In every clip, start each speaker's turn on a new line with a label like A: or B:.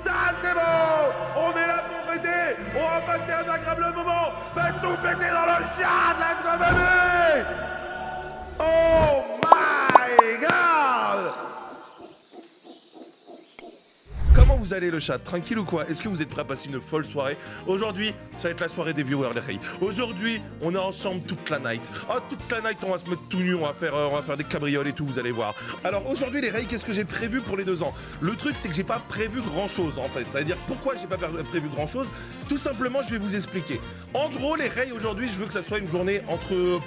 A: Ça, c'est bon. On est là pour péter. On va passer un agréable moment. Faites tout péter dans le chat. Let's go, baby. Oh my God. Comment vous allez le chat? Tranquille ou quoi? Est-ce que vous êtes prêts à passer une folle soirée? Aujourd'hui, ça va être la soirée des viewers, les reilles. Aujourd'hui, on est ensemble toute la night. Oh, toute la night, on va se mettre tout nu, on va faire des cabrioles et tout, vous allez voir. Alors aujourd'hui, les reilles, qu'est-ce que j'ai prévu pour les 2 ans? Le truc, c'est que j'ai pas prévu grand-chose, en fait. C'est-à-dire, pourquoi j'ai pas prévu grand-chose? Tout simplement, je vais vous expliquer. En gros, les reilles, aujourd'hui, je veux que ça soit une journée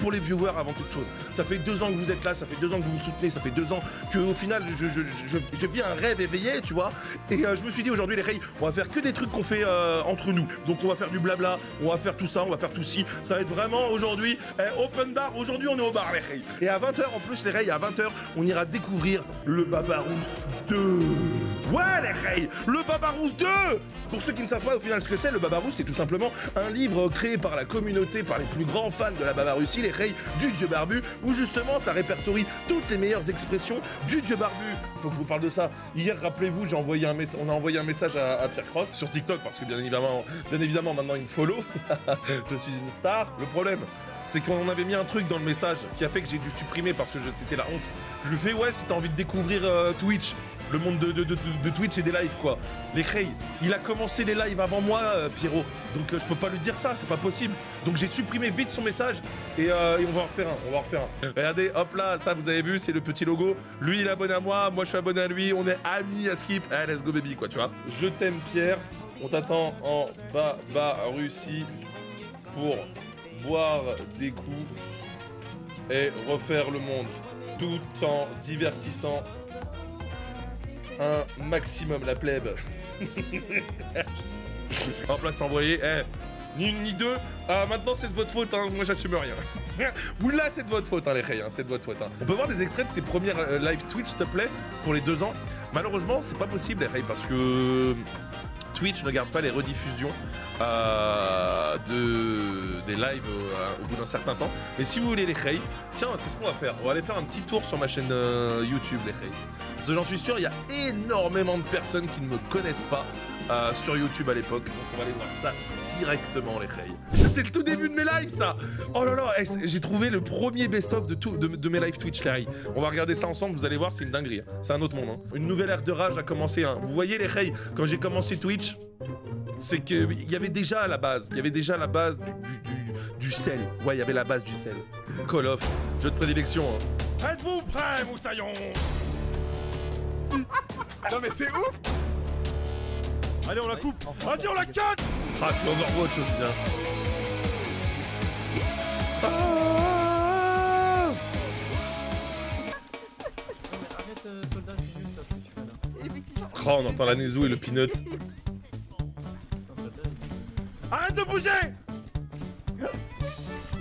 A: pour les viewers avant toute chose. Ça fait 2 ans que vous êtes là, ça fait 2 ans que vous me soutenez, ça fait 2 ans que, au final, je vis un rêve éveillé, tu vois. Et je me suis dit aujourd'hui les reilles, on va faire que des trucs qu'on fait entre nous. Donc on va faire du blabla, on va faire tout ça, on va faire tout ci. Ça va être vraiment aujourd'hui open bar. Aujourd'hui on est au bar les reilles. Et à 20h en plus les reilles, à 20h on ira découvrir le Babarousse 2. Ouais les reilles, le Babarousse 2. Pour ceux qui ne savent pas au final ce que c'est, le Babarousse c'est tout simplement un livre créé par la communauté, par les plus grands fans de la Babarussie, les reilles du Dieu Barbu, où justement ça répertorie toutes les meilleures expressions du Dieu Barbu. Il faut que je vous parle de ça. Hier, rappelez-vous, on a envoyé un message à Pierre Cross sur TikTok parce que bien évidemment maintenant il me follow. Je suis une star. Le problème, c'est qu'on avait mis un truc dans le message qui a fait que j'ai dû supprimer parce que c'était la honte. Je lui fais ouais, si t'as envie de découvrir Twitch, le monde de Twitch et des lives quoi. Les reilles, il a commencé les lives avant moi, Pierrot. Donc je peux pas lui dire ça, c'est pas possible. Donc j'ai supprimé vite son message et on va en refaire un. Regardez, hop là, ça vous avez vu, c'est le petit logo. Lui il est abonné à moi, moi je suis abonné à lui, on est amis à Skip. Allez, let's go baby quoi, tu vois. Je t'aime Pierre, on t'attend en Babarussie pour boire des coups et refaire le monde tout en divertissant un maximum la plèbe. Hop là, c'est envoyé. Ni une ni deux. Maintenant, c'est de votre faute. Hein. Moi, j'assume rien. Oula, c'est de votre faute, hein, les reilles. Hein. C'est de votre faute. Hein. On peut voir des extraits de tes premières live Twitch, s'il te plaît, pour les 2 ans. Malheureusement, c'est pas possible, les reilles, parce que Twitch ne garde pas les rediffusions des lives au bout d'un certain temps. Mais si vous voulez les reilles, tiens, c'est ce qu'on va faire. On va aller faire un petit tour sur ma chaîne YouTube, les reilles. Parce que j'en suis sûr, il y a énormément de personnes qui ne me connaissent pas sur YouTube à l'époque. Donc on va aller voir ça directement, les reilles. Ça, c'est le tout début de mes lives, ça. Oh là là, j'ai trouvé le premier best-of de mes lives Twitch, les reilles. On va regarder ça ensemble, vous allez voir, c'est une dinguerie. Hein. C'est un autre monde. Hein. Une nouvelle ère de rage a commencé. Hein. Vous voyez, les reilles, quand j'ai commencé Twitch, c'est qu'il y avait déjà la base. Il y avait déjà la base du sel. Ouais, il y avait la base du sel. Call of, jeu de prédilection. Hein. Êtes-vous prêts, moussaillon? Non mais c'est ouf. Allez, on la coupe. Vas-y, on la cut. Ah, l'Overwatch aussi, hein.
B: Arrête, soldat civil, ça, ce que tu fais là.
A: Oh, on entend la Nezou et le Peanuts. Arrête de bouger.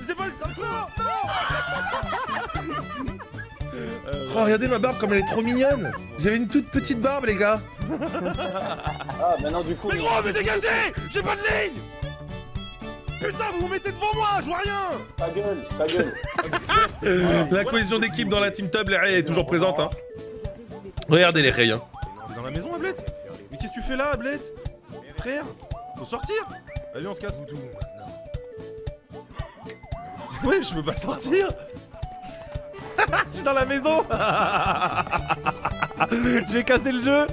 A: C'est pas... Oh, regardez ma barbe comme elle est trop mignonne. J'avais une toute petite barbe, les gars.
C: Ah, maintenant du coup...
A: Mais gros, mais dégagez. J'ai pas de ligne. Putain, vous vous mettez devant moi, je vois rien.
C: Ta gueule, ta gueule.
A: La cohésion d'équipe dans la team table est toujours présente, hein. Regardez les reilles, hein. T'es dans la maison, Ablette? Mais qu'est-ce que tu fais là, Ablette? Frère, faut sortir. Allez, on se casse. Ouais, je peux pas sortir. Je suis dans la maison. J'ai cassé le jeu.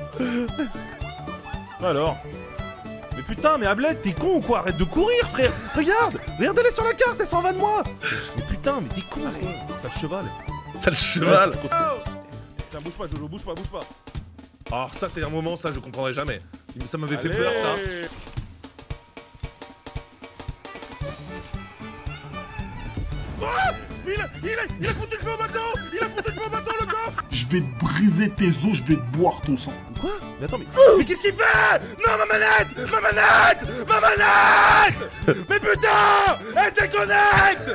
A: Alors. Mais putain, mais Ablette, t'es con ou quoi? Arrête de courir, frère. Regarde, regarde, elle est sur la carte, elle s'en va de moi. Mais putain, mais t'es con, quoi. Sale cheval. Sale cheval. Tiens, bouge pas, Jojo, bouge pas, bouge pas. Alors ça, c'est un moment, ça, je comprendrai jamais. Ça m'avait fait peur, ça. Ah, il a foutu le feu au bateau. Il a foutu le feu au bateau, le coffre.
D: Je vais te briser tes os, je vais te boire ton sang.
A: Quoi? Mais attends, mais qu'est-ce qu'il fait? Non, ma manette! Ma manette! Ma manette! Mais putain! Elle se connecte!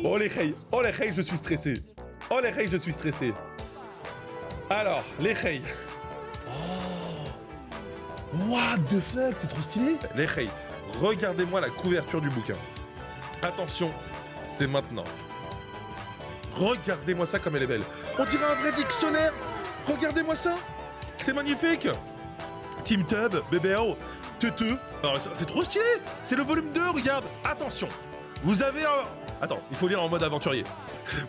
A: Oh les reilles, je suis stressé. Oh les reilles, je suis stressé. Alors, les reilles. Oh. What the fuck, c'est trop stylé. Les reilles, regardez-moi la couverture du bouquin. Attention, c'est maintenant. Regardez-moi ça comme elle est belle. On dirait un vrai dictionnaire. Regardez-moi ça. C'est magnifique. Team Tub, BBO, Tutu. Alors, c'est trop stylé. C'est le volume 2, regarde. Attention. Vous avez un... Attends, il faut lire en mode aventurier.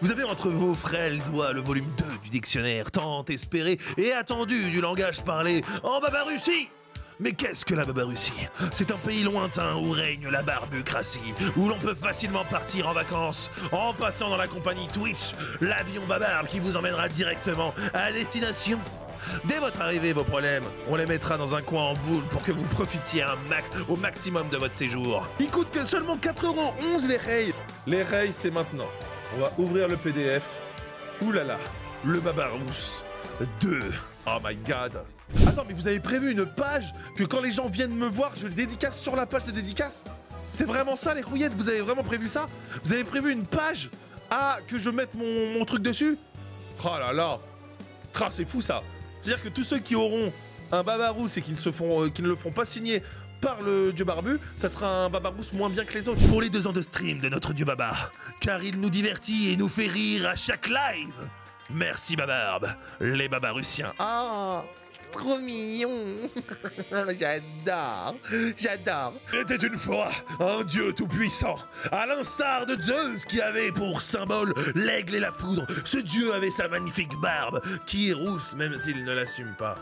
A: Vous avez entre vos frêles doigts le volume 2 du dictionnaire tant espéré et attendu du langage parlé en Babarussie. Mais qu'est-ce que la Babarussie? C'est un pays lointain où règne la barbucratie, où l'on peut facilement partir en vacances en passant dans la compagnie Twitch, l'avion Babarbe qui vous emmènera directement à destination. Dès votre arrivée, vos problèmes, on les mettra dans un coin en boule pour que vous profitiez au maximum de votre séjour. Il coûte que seulement 4,11 € les rails. Les rails, c'est maintenant. On va ouvrir le PDF. Ouh là là, le Babarous 2. Oh my god. Attends, mais vous avez prévu une page que quand les gens viennent me voir, je le dédicace sur la page de dédicace? C'est vraiment ça, les rouillettes? Vous avez vraiment prévu ça? Vous avez prévu une page que je mette mon truc dessus? Oh là là. C'est fou ça. C'est-à-dire que tous ceux qui auront un Babarous et qui ne le feront pas signer par le dieu barbu, ça sera un Babarous moins bien que les autres. Pour les 2 ans de stream de notre dieu Baba, car il nous divertit et nous fait rire à chaque live. Merci Babarbe, les Babarussiens. Ah, trop mignon. J'adore. Il était une fois un dieu tout-puissant, à l'instar de Zeus qui avait pour symbole l'aigle et la foudre. Ce dieu avait sa magnifique barbe, qui est rousse même s'il ne l'assume pas.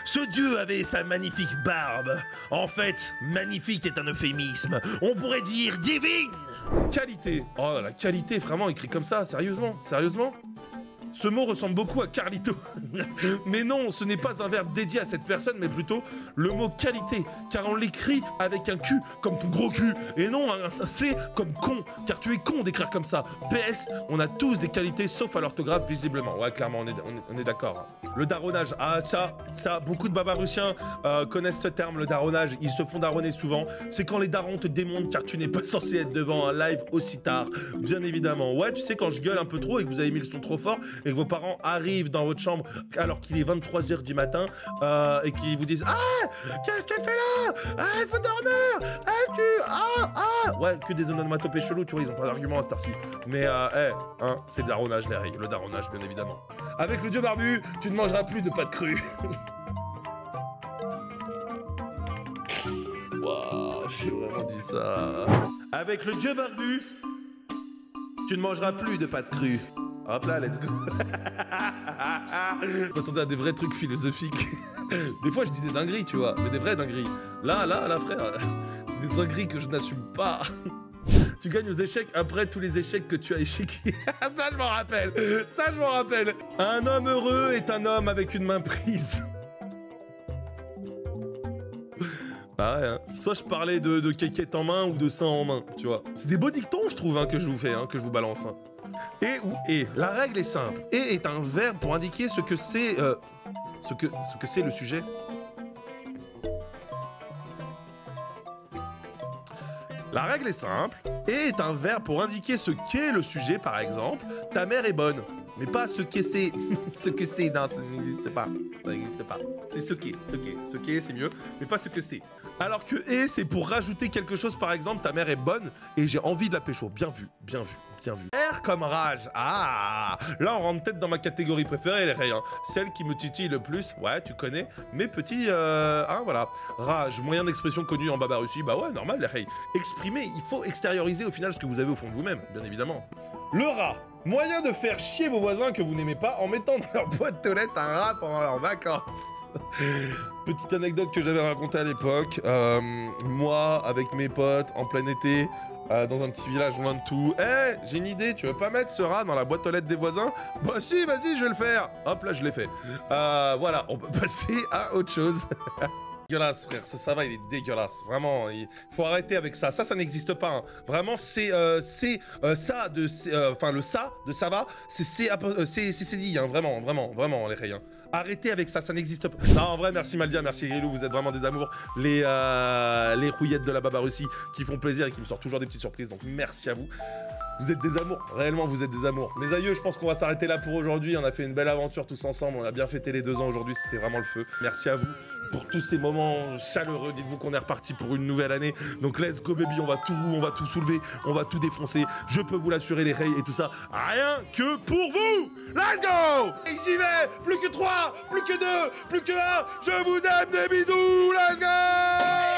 A: Ce dieu avait sa magnifique barbe. En fait, magnifique est un euphémisme. On pourrait dire divine. Qualité. Oh, la qualité, vraiment écrit comme ça, sérieusement? Ce mot ressemble beaucoup à Carlito. Mais non, ce n'est pas un verbe dédié à cette personne, mais plutôt le mot qualité. Car on l'écrit avec un Q, comme ton gros cul. Et non un C comme con, car tu es con d'écrire comme ça. PS, on a tous des qualités, sauf à l'orthographe, visiblement. Ouais, clairement, on est d'accord. Le daronnage, ah ça, beaucoup de Babarussiens connaissent ce terme, le daronnage. Ils se font daronner souvent. C'est quand les darons te démontent, car tu n'es pas censé être devant un live aussi tard. Bien évidemment. Ouais, tu sais, quand je gueule un peu trop et que vous avez mis le son trop fort, et que vos parents arrivent dans votre chambre alors qu'il est 23 h du matin et qu'ils vous disent « Ah, qu'est-ce que tu fais là? Ah, il faut dormir! Ah, ouais, que des onomatopées chelous, tu vois, ils ont pas d'argument à cette heure-ci. Mais, c'est le daronnage, les règles, le daronnage, bien évidemment. Avec le dieu barbu, tu ne mangeras plus de pâtes crues. Waouh, j'ai vraiment dit ça. Avec le dieu barbu, tu ne mangeras plus de pâtes crues. Hop là, let's go. Je m'attendais à des vrais trucs philosophiques. Des fois, je dis des dingueries, tu vois, mais des vraies dingueries. Là, frère, c'est des dingueries que je n'assume pas. Tu gagnes aux échecs après tous les échecs que tu as échecés. Ça, je m'en rappelle. Un homme heureux est un homme avec une main prise. Ah ouais, hein. Soit je parlais de kékette en main ou de sein en main, tu vois. C'est des beaux dictons, je trouve, que je vous fais, que je vous balance. Et ou et. La règle est simple. Et est un verbe pour indiquer ce que c'est ce que c'est le sujet. La règle est simple. Et est un verbe pour indiquer ce qu'est le sujet, par exemple. Ta mère est bonne. Mais pas ce que c'est. Ce que c'est, non, ça n'existe pas. Ça n'existe pas. C'est ce qu'est. Ce qu'est, c'est mieux. Mais pas ce que c'est. Alors que et, c'est pour rajouter quelque chose, par exemple, ta mère est bonne et j'ai envie de la pécho. Bien vu. R comme rage. Ah, là on rentre peut-être dans ma catégorie préférée, les rayons. Celle qui me titille le plus. Ouais, tu connais. Mes petits, voilà. Rage, moyen d'expression connu en Babarussie. Bah ouais, normal, les rayons. Exprimer, il faut extérioriser au final ce que vous avez au fond de vous-même, bien évidemment. Le rat. Moyen de faire chier vos voisins que vous n'aimez pas en mettant dans leur boîte aux lettres un rat pendant leurs vacances. Petite anecdote que j'avais racontée à l'époque. Moi, avec mes potes, en plein été, dans un petit village loin de tout. J'ai une idée, tu veux pas mettre ce rat dans la boîte aux lettres des voisins? Bah si, vas-y, je vais le faire. Hop, là, je l'ai fait. Voilà, on peut passer à autre chose. Dégueulasse, frère, ça va, il est dégueulasse. Vraiment, il faut arrêter avec ça. Ça n'existe pas. Hein. Vraiment, c'est ça de... Enfin, le ça de ça va, c'est dit, hein, vraiment, les rayons. Arrêtez avec ça n'existe pas. Non, en vrai, merci Maldia, merci Grilou, vous êtes vraiment des amours. Les rouillettes de la Babarussie qui font plaisir et qui me sortent toujours des petites surprises, donc merci à vous. Vous êtes des amours, réellement vous êtes des amours. Mes aïeux, je pense qu'on va s'arrêter là pour aujourd'hui. On a fait une belle aventure tous ensemble, on a bien fêté les 2 ans aujourd'hui, c'était vraiment le feu. Merci à vous pour tous ces moments chaleureux. Dites-vous qu'on est reparti pour une nouvelle année. Donc let's go baby, on va tout soulever, on va tout défoncer. Je peux vous l'assurer les rails et tout ça, rien que pour vous. Let's go. Et j'y vais, plus que 3, plus que 2, plus que 1. Je vous aime, des bisous, let's go.